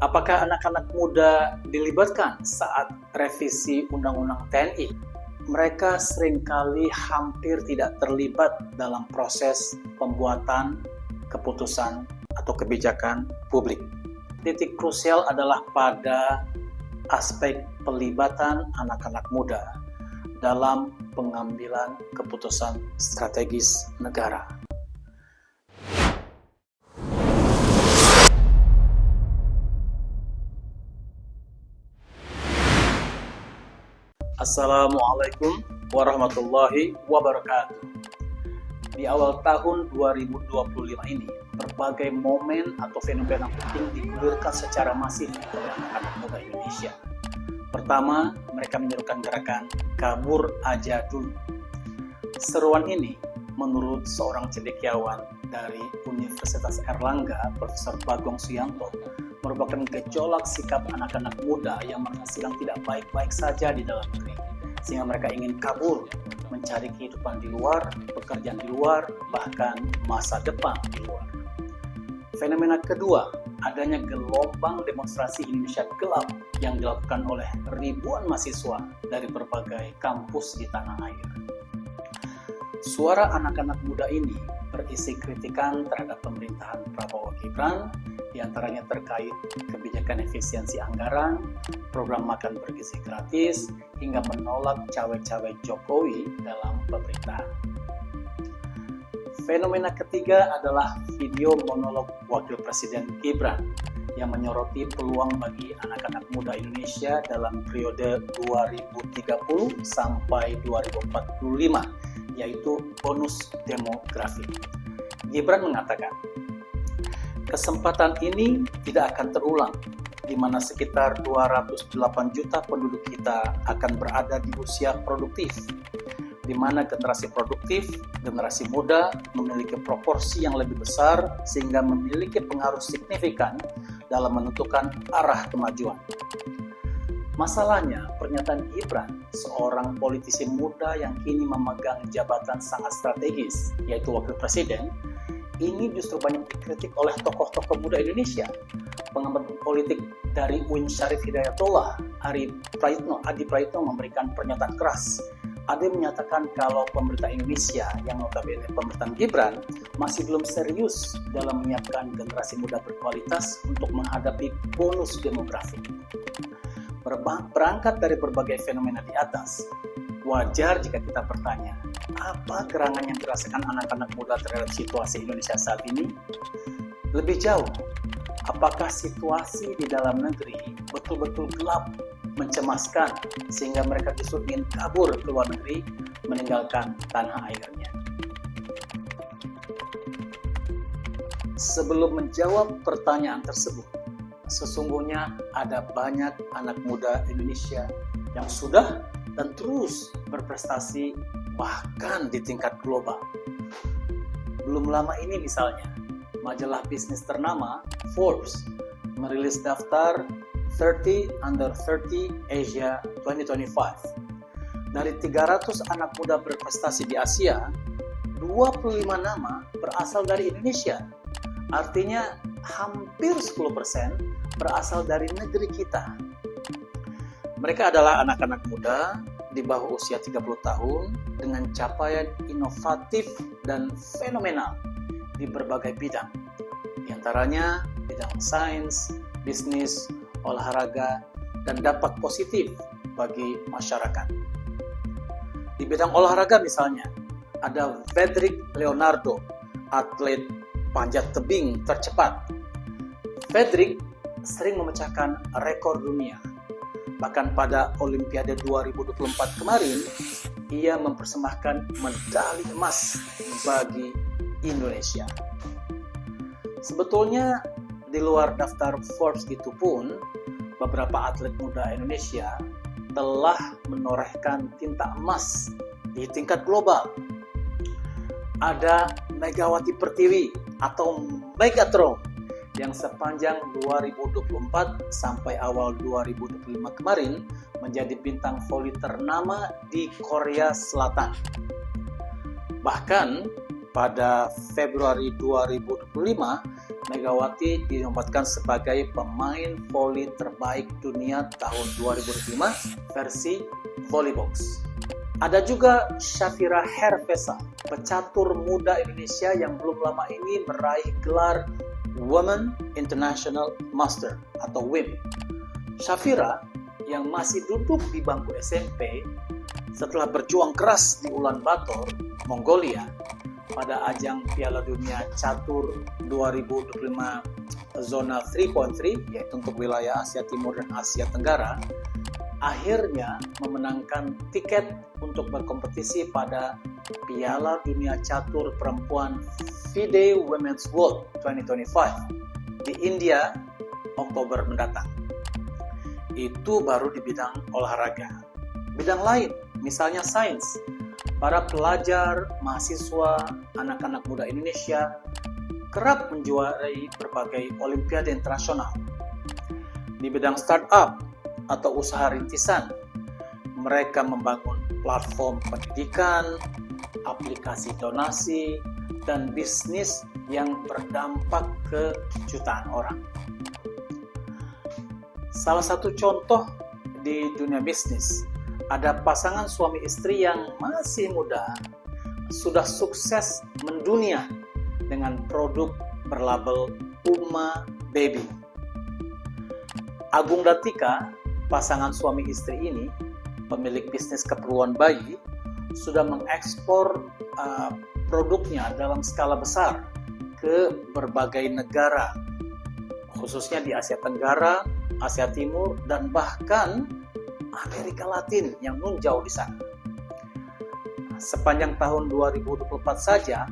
Apakah anak-anak muda dilibatkan saat revisi Undang-Undang TNI? Mereka seringkali hampir tidak terlibat dalam proses pembuatan keputusan atau kebijakan publik. Titik krusial adalah pada aspek pelibatan anak-anak muda dalam pengambilan keputusan strategis negara. Assalamualaikum warahmatullahi wabarakatuh. Di awal tahun 2025 ini, berbagai momen atau fenomena penting digulirkan secara masif oleh anak-anak muda Indonesia. Pertama, mereka menyerukan gerakan kabur aja dulu. Seruan ini, menurut seorang cendekiawan dari Universitas Airlangga, Profesor Bagong Suyanto, merupakan gejolak sikap anak-anak muda yang sedang tidak baik-baik saja di dalam negeri, sehingga mereka ingin kabur, mencari kehidupan di luar, pekerjaan di luar, bahkan masa depan di luar. Fenomena kedua, adanya gelombang demonstrasi Indonesia gelap yang dilakukan oleh ribuan mahasiswa dari berbagai kampus di tanah air. Suara anak-anak muda ini berisi kritikan terhadap pemerintahan Prabowo Gibran, diantaranya terkait kebijakan efisiensi anggaran, program makan bergizi gratis, hingga menolak cawe-cawe Jokowi dalam pemerintahan. Fenomena ketiga adalah video monolog Wakil Presiden Gibran yang menyoroti peluang bagi anak-anak muda Indonesia dalam periode 2030 sampai 2045, yaitu bonus demografi. Gibran mengatakan, kesempatan ini tidak akan terulang, di mana sekitar 208 juta penduduk kita akan berada di usia produktif, di mana generasi produktif, generasi muda memiliki proporsi yang lebih besar sehingga memiliki pengaruh signifikan dalam menentukan arah kemajuan. Masalahnya, pernyataan Gibran, seorang politisi muda yang kini memegang jabatan sangat strategis, yaitu Wakil Presiden, ini justru banyak dikritik oleh tokoh-tokoh muda Indonesia. Pengamat politik dari UIN Syarif Hidayatullah, Adi Praitno memberikan pernyataan keras. Adi menyatakan kalau pemerintah Indonesia yang notabene pemerintahan Gibran masih belum serius dalam menyiapkan generasi muda berkualitas untuk menghadapi bonus demografi. Berangkat dari berbagai fenomena di atas, wajar jika kita bertanya, apa gerangan yang dirasakan anak-anak muda terhadap situasi Indonesia saat ini? Lebih jauh, apakah situasi di dalam negeri betul-betul gelap, mencemaskan, sehingga mereka justru ingin kabur ke luar negeri, meninggalkan tanah airnya? Sebelum menjawab pertanyaan tersebut, sesungguhnya ada banyak anak muda Indonesia yang sudah dan terus berprestasi bahkan di tingkat global. Belum lama ini misalnya, majalah bisnis ternama Forbes merilis daftar 30 Under 30 Asia 2025. Dari 300 anak muda berprestasi di Asia, 25 nama berasal dari Indonesia. Artinya hampir 10% berasal dari negeri kita. Mereka adalah anak-anak muda di bawah usia 30 tahun dengan capaian inovatif dan fenomenal di berbagai bidang. Di antaranya bidang sains, bisnis, olahraga, dan dampak positif bagi masyarakat. Di bidang olahraga misalnya, ada Frederick Leonardo, atlet panjat tebing tercepat. Frederick sering memecahkan rekor dunia. Bahkan pada Olimpiade 2024 kemarin, ia mempersembahkan medali emas bagi Indonesia. Sebetulnya di luar daftar Forbes itu pun, beberapa atlet muda Indonesia telah menorehkan tinta emas di tingkat global. Ada Megawati Pertiwi atau Megatron yang sepanjang 2024 sampai awal 2025 kemarin menjadi bintang voli ternama di Korea Selatan. Bahkan pada Februari 2025 Megawati dinobatkan sebagai pemain voli terbaik dunia tahun 2005 versi Volleybox. Ada juga Shafira Herfesa, pecatur muda Indonesia yang belum lama ini meraih gelar Women International Master atau WIM. Shafira yang masih duduk di bangku SMP setelah berjuang keras di Ulaanbaatar, Mongolia pada ajang Piala Dunia Catur 2025 zona 3.3 yaitu untuk wilayah Asia Timur dan Asia Tenggara, akhirnya memenangkan tiket untuk berkompetisi pada Piala Dunia Catur Perempuan FIDE Women's World 2025 di India Oktober mendatang. Itu baru di bidang olahraga. Bidang lain, misalnya sains, para pelajar, mahasiswa, anak-anak muda Indonesia kerap menjuarai berbagai olimpiade internasional. Di bidang startup atau usaha rintisan, mereka membangun platform pendidikan, aplikasi donasi, dan bisnis yang berdampak ke jutaan orang. Salah satu contoh di dunia bisnis, ada pasangan suami istri yang masih muda, sudah sukses mendunia dengan produk berlabel Uma Baby. Agung dan Tika, pasangan suami istri ini, pemilik bisnis keperluan bayi, sudah mengekspor produknya dalam skala besar ke berbagai negara, khususnya di Asia Tenggara, Asia Timur, dan bahkan Amerika Latin yang nun jauh di sana. Sepanjang tahun 2024 saja,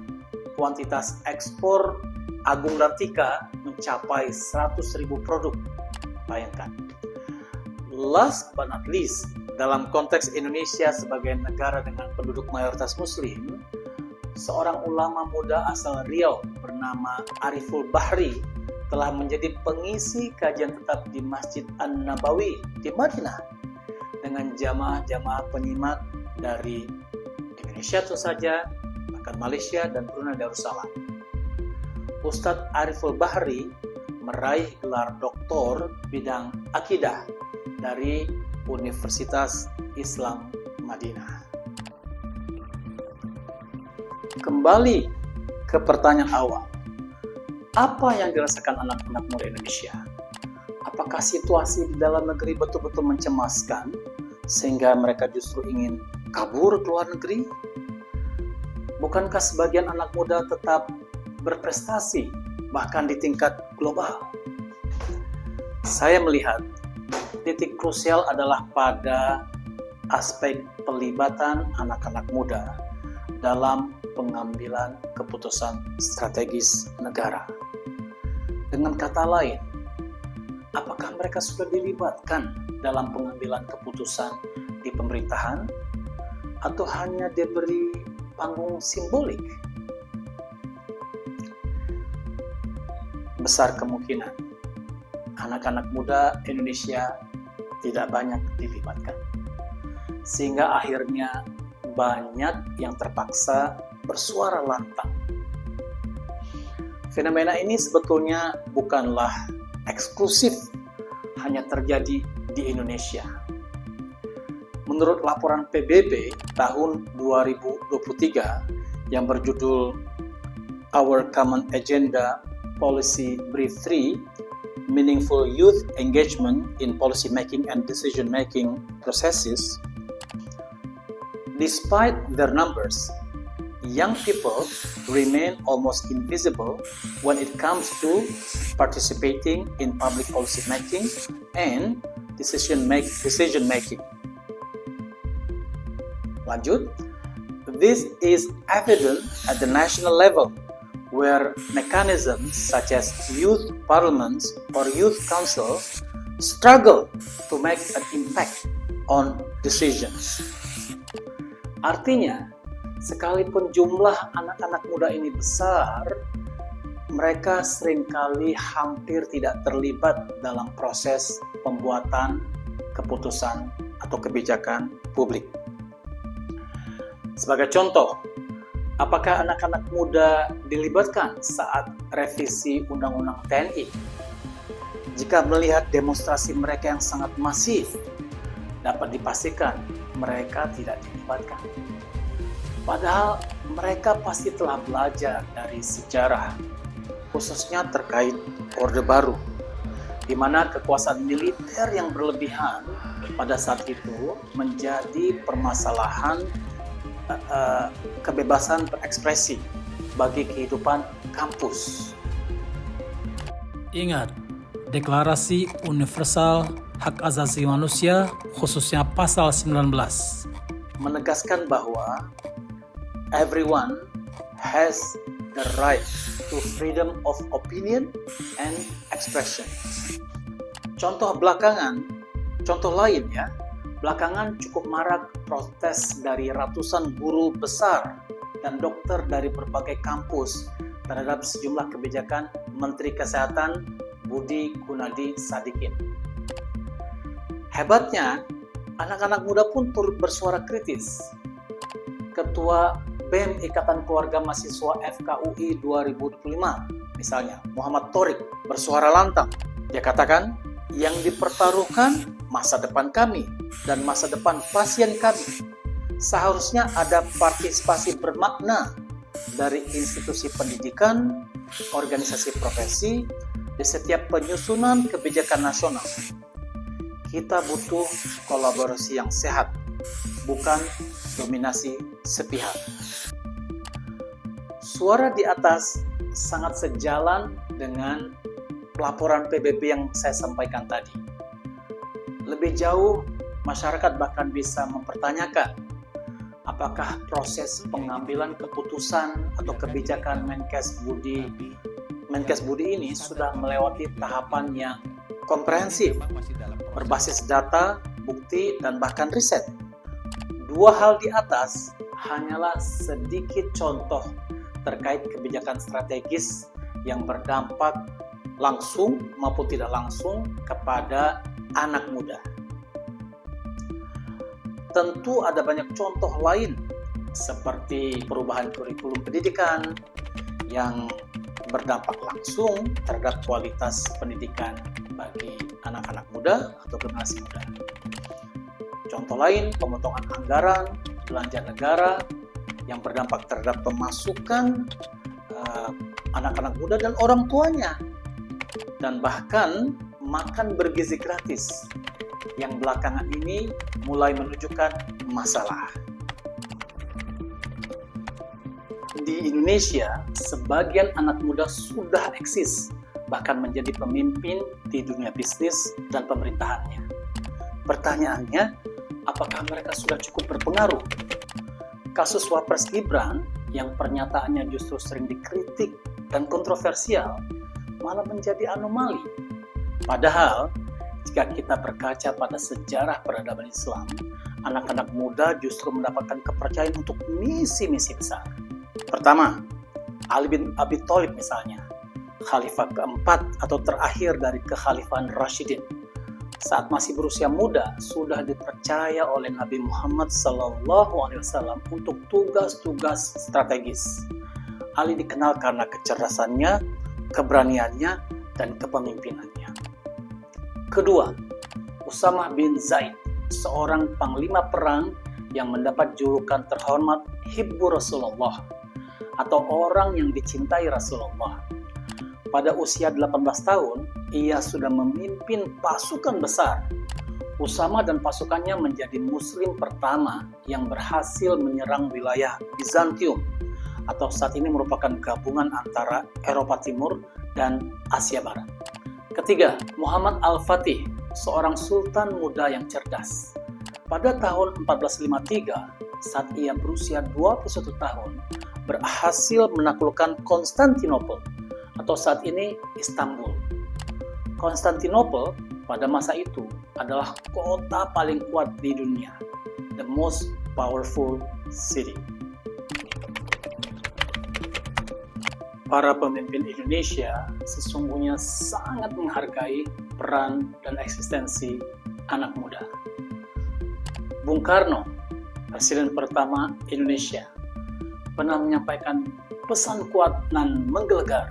kuantitas ekspor Agung dan Tika mencapai 100.000 produk. Bayangkan. Last but not least, dalam konteks Indonesia sebagai negara dengan penduduk mayoritas Muslim, seorang ulama muda asal Riau bernama Ariful Bahri telah menjadi pengisi kajian tetap di Masjid An-Nabawi di Madinah dengan jamaah-jamaah penyimak dari Indonesia tentu saja, bahkan Malaysia dan Brunei Darussalam. Ustadz Ariful Bahri meraih gelar doktor bidang akidah dari Universitas Islam Madinah. Kembali ke pertanyaan awal. Apa yang dirasakan anak-anak muda Indonesia? Apakah situasi di dalam negeri betul-betul mencemaskan sehingga mereka justru ingin kabur ke luar negeri? Bukankah sebagian anak muda tetap berprestasi bahkan di tingkat global? Saya melihat titik krusial adalah pada aspek pelibatan anak-anak muda dalam pengambilan keputusan strategis negara. Dengan kata lain, apakah mereka sudah dilibatkan dalam pengambilan keputusan di pemerintahan atau hanya diberi panggung simbolik? Besar kemungkinan anak-anak muda Indonesia tidak banyak dilibatkan, sehingga akhirnya banyak yang terpaksa bersuara lantang. Fenomena ini sebetulnya bukanlah eksklusif hanya terjadi di Indonesia. Menurut laporan PBB tahun 2023 yang berjudul Our Common Agenda Policy Brief 3, Meaningful Youth Engagement in Policy Making and Decision Making Processes, despite their numbers, young people remain almost invisible when it comes to participating in public policy making and decision making. Lanjut, this is evident at the national level, where mechanisms such as youth parliaments or youth councils struggle to make an impact on decisions. Artinya, sekalipun jumlah anak-anak muda ini besar, mereka seringkali hampir tidak terlibat dalam proses pembuatan keputusan atau kebijakan publik. Sebagai contoh, Apakah anak-anak muda dilibatkan saat revisi Undang-Undang TNI? Jika melihat demonstrasi mereka yang sangat masif, dapat dipastikan mereka tidak dilibatkan. Padahal mereka pasti telah belajar dari sejarah, khususnya terkait Orde Baru, di mana kekuasaan militer yang berlebihan pada saat itu menjadi permasalahan kebebasan berekspresi bagi kehidupan kampus. Ingat, Deklarasi Universal Hak Asasi Manusia khususnya pasal 19 menegaskan bahwa everyone has the right to freedom of opinion and expression. Contoh lain ya, belakangan cukup marak protes dari ratusan guru besar dan dokter dari berbagai kampus terhadap sejumlah kebijakan Menteri Kesehatan Budi Gunadi Sadikin. Hebatnya, anak-anak muda pun turut bersuara kritis. Ketua BEM Ikatan Keluarga Mahasiswa FKUI 2025, misalnya Muhammad Thorik, bersuara lantang. Dia katakan, yang dipertaruhkan masa depan kami dan masa depan pasien kami. Seharusnya ada partisipasi bermakna dari institusi pendidikan, organisasi profesi, di setiap penyusunan kebijakan nasional. Kita butuh kolaborasi yang sehat, bukan dominasi sepihak. Suara di atas sangat sejalan dengan laporan PBB yang saya sampaikan tadi. Lebih jauh, masyarakat bahkan bisa mempertanyakan apakah proses pengambilan keputusan atau kebijakan Menkes Budi ini sudah melewati tahapan yang komprehensif, berbasis data, bukti, dan bahkan riset. Dua hal di atas hanyalah sedikit contoh terkait kebijakan strategis yang berdampak langsung maupun tidak langsung kepada anak muda. Tentu ada banyak contoh lain seperti perubahan kurikulum pendidikan yang berdampak langsung terhadap kualitas pendidikan bagi anak-anak muda atau generasi muda. Contoh lain, pemotongan anggaran belanja negara yang berdampak terhadap pemasukan anak-anak muda dan orang tuanya. Dan bahkan makan bergizi gratis yang belakangan ini mulai menunjukkan masalah. Di Indonesia, sebagian anak muda sudah eksis, bahkan menjadi pemimpin di dunia bisnis dan pemerintahannya. Pertanyaannya, apakah mereka sudah cukup berpengaruh? Kasus Wapres Gibran yang pernyataannya justru sering dikritik dan kontroversial malah menjadi anomali. Padahal, jika kita berkaca pada sejarah peradaban Islam, anak-anak muda justru mendapatkan kepercayaan untuk misi-misi besar. Pertama, Ali bin Abi Thalib misalnya, khalifah keempat atau terakhir dari kekhalifahan Rashidin. Saat masih berusia muda, sudah dipercaya oleh Nabi Muhammad SAW untuk tugas-tugas strategis. Ali dikenal karena kecerdasannya, keberaniannya, dan kepemimpinannya. Kedua, Usamah bin Zaid, seorang panglima perang yang mendapat julukan terhormat Hibbu Rasulullah atau orang yang dicintai Rasulullah. Pada usia 18 tahun, ia sudah memimpin pasukan besar. Usamah dan pasukannya menjadi muslim pertama yang berhasil menyerang wilayah Bizantium atau saat ini merupakan gabungan antara Eropa Timur dan Asia Barat. Ketiga, Muhammad Al-Fatih, seorang sultan muda yang cerdas. Pada tahun 1453, saat ia berusia 21 tahun, berhasil menaklukkan Konstantinopel atau saat ini Istanbul. Konstantinopel pada masa itu adalah kota paling kuat di dunia, the most powerful city. Para pemimpin Indonesia sesungguhnya sangat menghargai peran dan eksistensi anak muda. Bung Karno, Presiden pertama Indonesia, pernah menyampaikan pesan kuat dan menggelegar.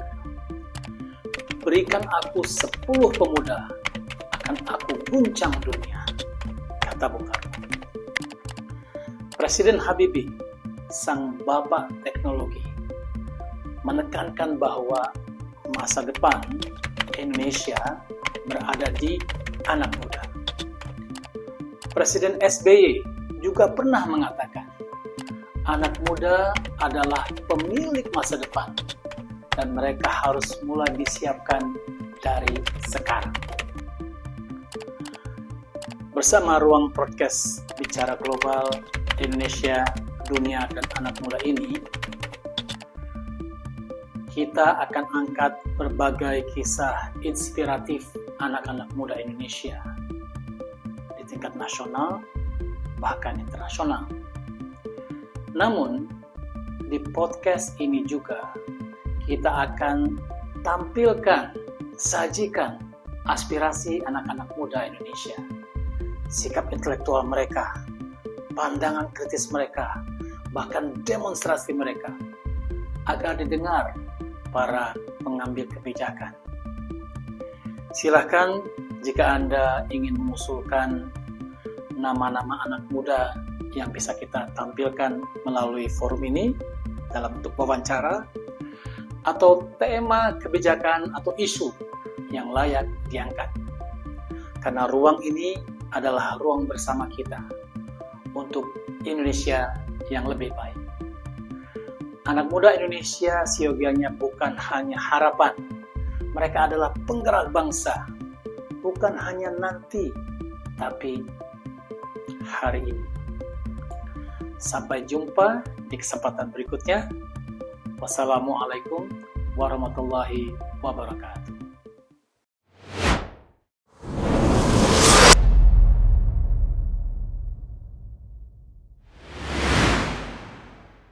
Berikan aku 10 pemuda, akan aku guncang dunia, kata Bung Karno. Presiden Habibie, sang bapak teknologi, menekankan bahwa masa depan Indonesia berada di anak muda. Presiden SBY juga pernah mengatakan, anak muda adalah pemilik masa depan dan mereka harus mulai disiapkan dari sekarang. Bersama ruang podcast Bicara Global Indonesia, Dunia, dan Anak Muda ini, kita akan angkat berbagai kisah inspiratif anak-anak muda Indonesia di tingkat nasional, bahkan internasional. Namun, di podcast ini juga kita akan tampilkan, sajikan aspirasi anak-anak muda Indonesia, sikap intelektual mereka, pandangan kritis mereka, bahkan demonstrasi mereka, agar didengar para pengambil kebijakan. Silakan jika Anda ingin mengusulkan nama-nama anak muda yang bisa kita tampilkan melalui forum ini dalam bentuk wawancara atau tema kebijakan atau isu yang layak diangkat. Karena ruang ini adalah ruang bersama kita untuk Indonesia yang lebih baik. Anak muda Indonesia siogianya bukan hanya harapan. Mereka adalah penggerak bangsa, bukan hanya nanti, tapi hari ini. Sampai jumpa di kesempatan berikutnya. Wassalamualaikum warahmatullahi wabarakatuh.